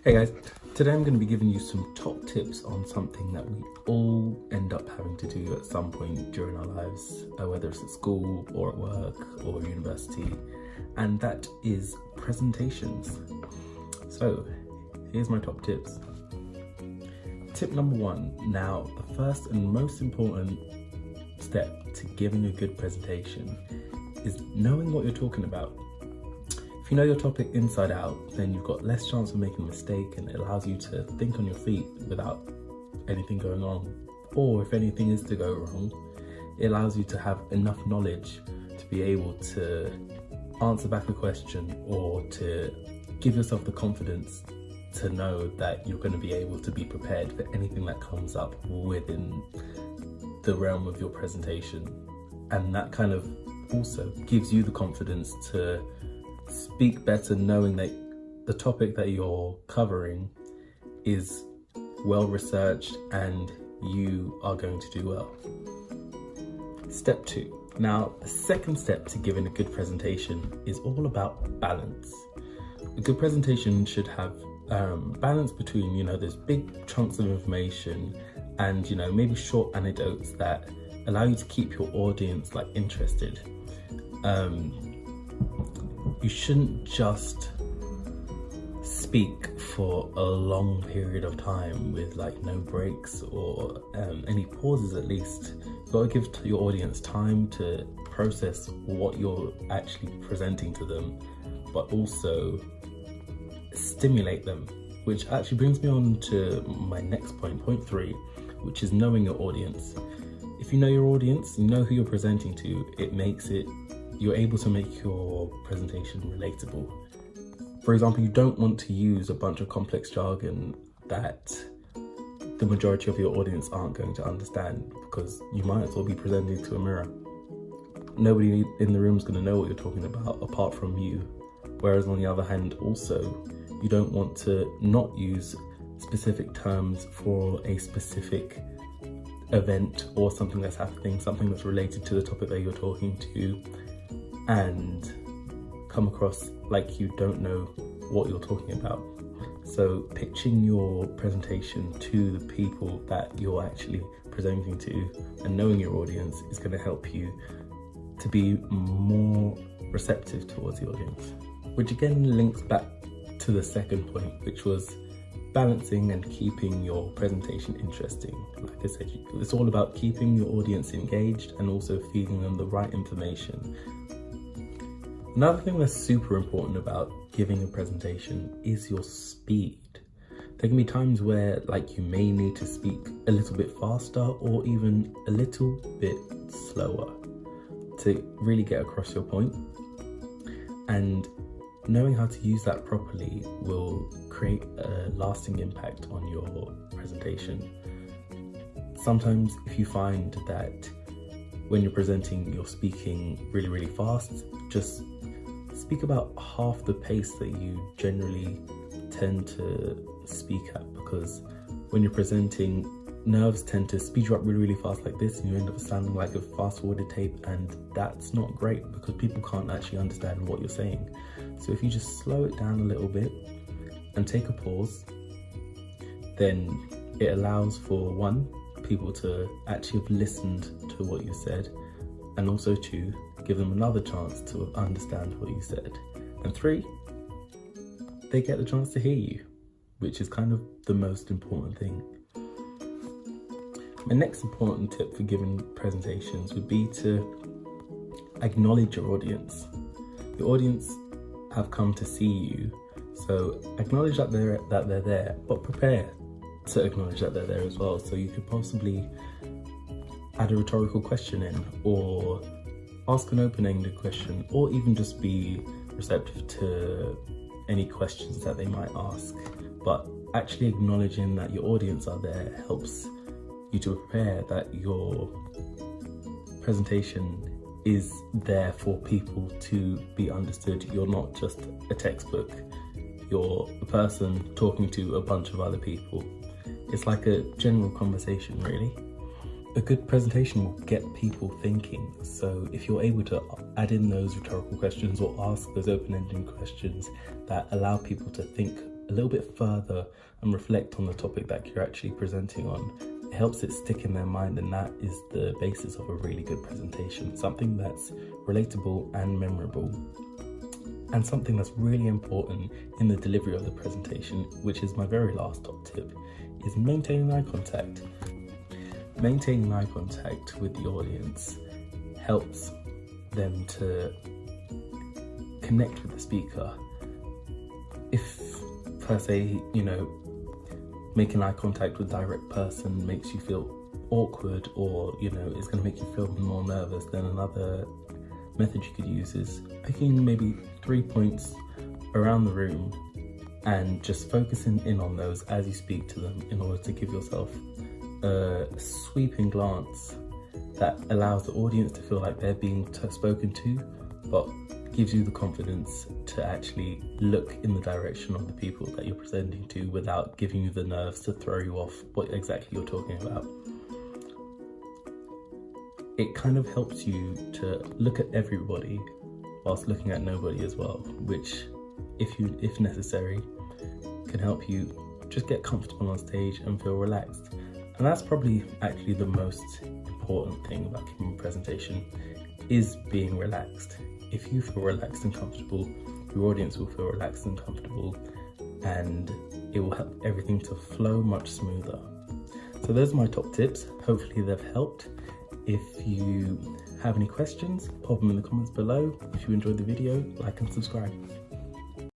Hey guys, today I'm going to be giving you some top tips on something that we all end up having to do at some point during our lives, whether it's at school or at work or university, and that is presentations. So here's my top tips. Tip number one. Now, the first and most important step to giving a good presentation is knowing what you're talking about. If you know your topic inside out, then you've got less chance of making a mistake, and it allows you to think on your feet without anything going on. Or if anything is to go wrong, it allows you to have enough knowledge to be able to answer back a question or to give yourself the confidence to know that you're going to be able to be prepared for anything that comes up within the realm of your presentation. And that kind of also gives you the confidence to speak better, knowing that the topic that you're covering is well researched and you are going to do well. Step two. Now, the second step to giving a good presentation is all about balance. A good presentation should have balance between, those big chunks of information and, maybe short anecdotes that allow you to keep your audience interested. You shouldn't just speak for a long period of time with no breaks or any pauses. At least you've got to give your audience time to process what you're actually presenting to them, but also stimulate them, which actually brings me on to my next point 3, which is knowing your audience. If you know your audience, you know who you're presenting to, you're able to make your presentation relatable. For example, you don't want to use a bunch of complex jargon that the majority of your audience aren't going to understand, because you might as well be presenting to a mirror. Nobody in the room is going to know what you're talking about apart from you. Whereas on the other hand, also, you don't want to not use specific terms for a specific event or something that's happening, something that's related to the topic that you're talking to, and come across like you don't know what you're talking about. So pitching your presentation to the people that you're actually presenting to and knowing your audience is going to help you to be more receptive towards the audience. Which again links back to the second point, which was balancing and keeping your presentation interesting. Like I said, it's all about keeping your audience engaged and also feeding them the right information. Another thing that's super important about giving a presentation is your speed. There can be times where you may need to speak a little bit faster or even a little bit slower to really get across your point. And knowing how to use that properly will create a lasting impact on your presentation. Sometimes if you find that when you're presenting, you're speaking really, really fast, just speak about half the pace that you generally tend to speak at, because when you're presenting, nerves tend to speed you up really, really fast like this, and you end up sounding like a fast-forwarded tape, and that's not great because people can't actually understand what you're saying. So if you just slow it down a little bit and take a pause, then it allows for people to actually have listened to what you said, and also 2, give them another chance to understand what you said, and 3, they get the chance to hear you, which is kind of the most important thing. My next important tip for giving presentations would be to acknowledge your audience. Your audience have come to see you, so acknowledge that they're there, but prepare to acknowledge that they're there as well. So you could possibly add a rhetorical question in, or ask an open-ended question, or even just be receptive to any questions that they might ask. But actually acknowledging that your audience are there helps you to prepare that your presentation is there for people to be understood. You're not just a textbook, you're a person talking to a bunch of other people. It's like a general conversation, really. A good presentation will get people thinking, so if you're able to add in those rhetorical questions or ask those open-ended questions that allow people to think a little bit further and reflect on the topic that you're actually presenting on. It helps it stick in their mind, and that is the basis of a really good presentation. Something that's relatable and memorable. And something that's really important in the delivery of the presentation, which is my very last top tip, is maintaining eye contact. Maintaining eye contact with the audience helps them to connect with the speaker. If, per se, making eye contact with a direct person makes you feel awkward, or, is going to make you feel more nervous, then another method you could use is picking maybe 3 points around the room and just focusing in on those as you speak to them, in order to give yourself a sweeping glance that allows the audience to feel like they're being spoken to, but gives you the confidence to actually look in the direction of the people that you're presenting to without giving you the nerves to throw you off what exactly you're talking about. It kind of helps you to look at everybody whilst looking at nobody as well, which, if necessary, can help you just get comfortable on stage and feel relaxed. And that's probably actually the most important thing about giving a presentation, is being relaxed. If you feel relaxed and comfortable, your audience will feel relaxed and comfortable, and it will help everything to flow much smoother. So those are my top tips. Hopefully they've helped. If you have any questions, pop them in the comments below. If you enjoyed the video, like and subscribe.